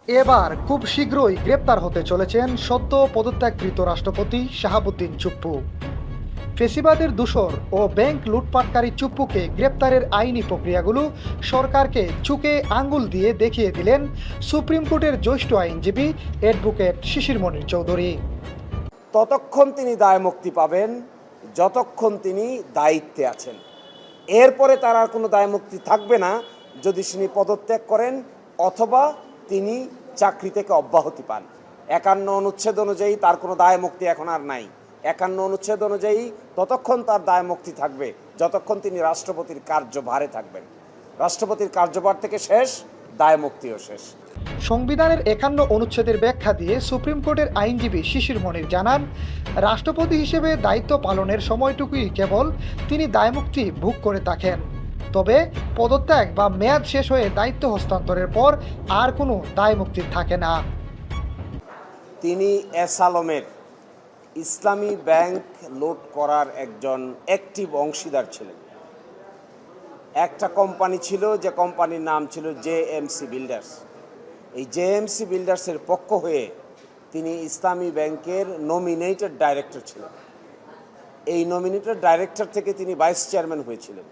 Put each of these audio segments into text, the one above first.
এবার খুব শীঘ্রই গ্রেপ্তার হতে চলেছেন সদ্য পদত্যাগকৃত রাষ্ট্রপতি শাহাবুদ্দিন চুপ্পু। ফেসিবাদের দূষর ও ব্যাংক লুটপাটকারী চুপ্পুকে গ্রেপ্তারের আইনি প্রক্রিয়াগুলো সরকারকে চুকে আঙ্গুল দিয়ে দেখিয়ে দিলেন সুপ্রিম কোর্টের জ্যেষ্ঠ আইনজীবী অ্যাডভোকেট শিশির মনির চৌধুরী। ততক্ষণ তিনি দায়মুক্তি পাবেন যতক্ষণ তিনি দায়িত্বে আছেন। এরপরে তার আর কোনো দায়মুক্তি থাকবে না যদি তিনি পদত্যাগ করেন অথবা তিনি চাকরি থেকে অব্যাহতি পান। ৫১ অনুচ্ছেদ অনুযায়ী তার কোনো দায়মুক্তি এখন আর নাই। ৫১ অনুচ্ছেদ অনুযায়ী ততক্ষণ তার দায়মুক্তি থাকবে যতক্ষণ তিনি রাষ্ট্রপতির কার্যভারে থাকবেন। রাষ্ট্রপতির কার্যভার থেকে শেষ, দায়মুক্তিও শেষ। সংবিধানের ৫১ অনুচ্ছেদের ব্যাখ্যা দিয়ে সুপ্রিম কোর্টের আইনজীবী শিশির মনির জানান, রাষ্ট্রপতি হিসেবে দায়িত্ব পালনের সময়টুকুই কেবল তিনি দায়মুক্তি ভোগ করে থাকেন। তবে পদত্যাগ বা মেয়াদ শেষ হয়ে দায়িত্ব হস্তান্তরের পর আর কোনো দায়মুক্তি থাকে না। তিনি এসালমের ইসলামী ব্যাংক লুট করার একজন অ্যাক্টিভ অংশীদার ছিলেন। একটা কোম্পানি ছিল, যে কোম্পানির নাম ছিল জেএমসি বিল্ডার্স। এই জেএমসি বিল্ডার্সের পক্ষ হয়ে তিনি ইসলামী ব্যাংকের নমিনেটেড ডাইরেক্টর ছিলেন। এই নমিনেটেড ডাইরেক্টর থেকে তিনি ভাইস চেয়ারম্যান হয়েছিলেন।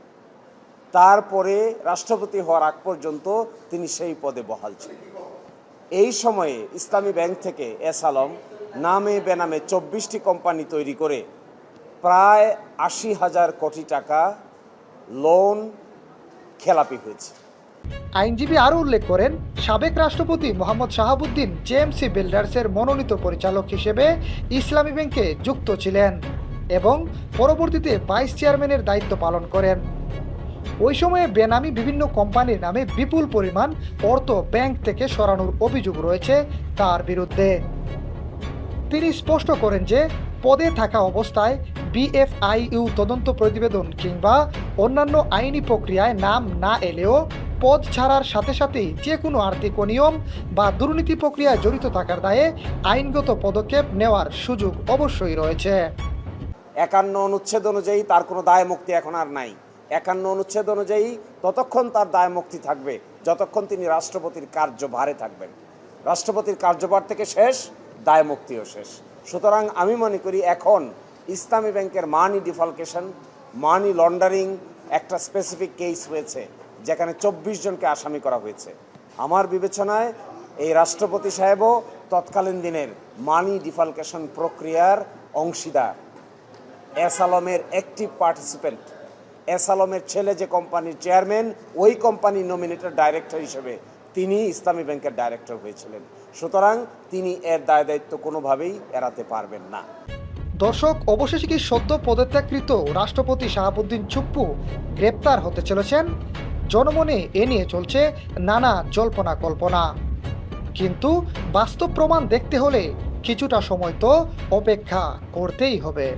তারপরে রাষ্ট্রপতি হওয়ার আগ পর্যন্ত তিনি সেই পদে বহাল ছিলেন। এই সময়ে ইসলামী ব্যাংক থেকে এসালম নামে বেনামে ২৪টি কোম্পানি তৈরি করে প্রায় ৮০,০০০ কোটি টাকা লোন খেলাপি হয়েছে। আইনজীবী আরও উল্লেখ করেন, সাবেক রাষ্ট্রপতি মোহাম্মদ শাহাবুদ্দিন জেএমসি বিল্ডার্সের মনোনীত পরিচালক হিসেবে ইসলামী ব্যাংকে যুক্ত ছিলেন এবং পরবর্তীতে ভাইস চেয়ারম্যানের দায়িত্ব পালন করেন। ওই সময়ে বেনামি বিভিন্ন কোম্পানির নামে বিপুল পরিমাণ অর্থ ব্যাংক থেকে সরানোর অভিযোগ রয়েছে তার বিরুদ্ধে। তিনি স্পষ্ট করেন যে পদে থাকা অবস্থায় বিএফআইইউ তদন্ত প্রতিবেদন কিংবা অন্যান্য আইনি প্রক্রিয়ায় নাম না এলেও পদ ছাড়ার সাথে সাথেই যে কোনো আর্থিক অনিয়ম বা দুর্নীতি প্রক্রিয়ায় জড়িত থাকার দায়ে আইনগত পদক্ষেপ নেওয়ার সুযোগ অবশ্যই রয়েছে। ৫১ অনুচ্ছেদ অনুযায়ী তার কোনো দায়মুক্তি এখন আর নাই। ৫১ অনুচ্ছেদ অনুযায়ী ততক্ষণ তার দায়মুক্তি থাকবে যতক্ষণ তিনি রাষ্ট্রপতির কার্যভারে থাকবেন। রাষ্ট্রপতির কার্যভার থেকে শেষ, দায়মুক্তিও শেষ। সুতরাং আমি মনে করি এখন ইসলামী ব্যাংকের মানি ডিফালকেশন, মানি লন্ডারিং একটা স্পেসিফিক কেস হয়েছে যেখানে ২৪ জনকে আসামি করা হয়েছে। আমার বিবেচনায় এই রাষ্ট্রপতি সাহেবও তৎকালীন দিনের মানি ডিফালকেশন প্রক্রিয়ার অংশীদার, এসালমের অ্যাক্টিভ পার্টিসিপেন্ট। এসালমের ছেলে যে কোম্পানির চেয়ারম্যান, ওই কোম্পানির নমিনেটেড ডাইরেক্টর হিসেবে তিনি ইসলামী ব্যাংকের ডাইরেক্টর হয়েছিলেন। সুতরাং তিনি এর দায় দায়িত্ব কোনোভাবেই এড়াতে পারবেন না। দর্শক, অবশেষে কি সদ্য পদত্যাগকৃত রাষ্ট্রপতি শাহাবুদ্দিন চুপ্পু গ্রেপ্তার হতে চলেছেন? জনমনে এ নিয়ে চলছে নানা জল্পনা কল্পনা, কিন্তু বাস্তব প্রমাণ দেখতে হলে কিছুটা সময় তো অপেক্ষা করতেই হবে।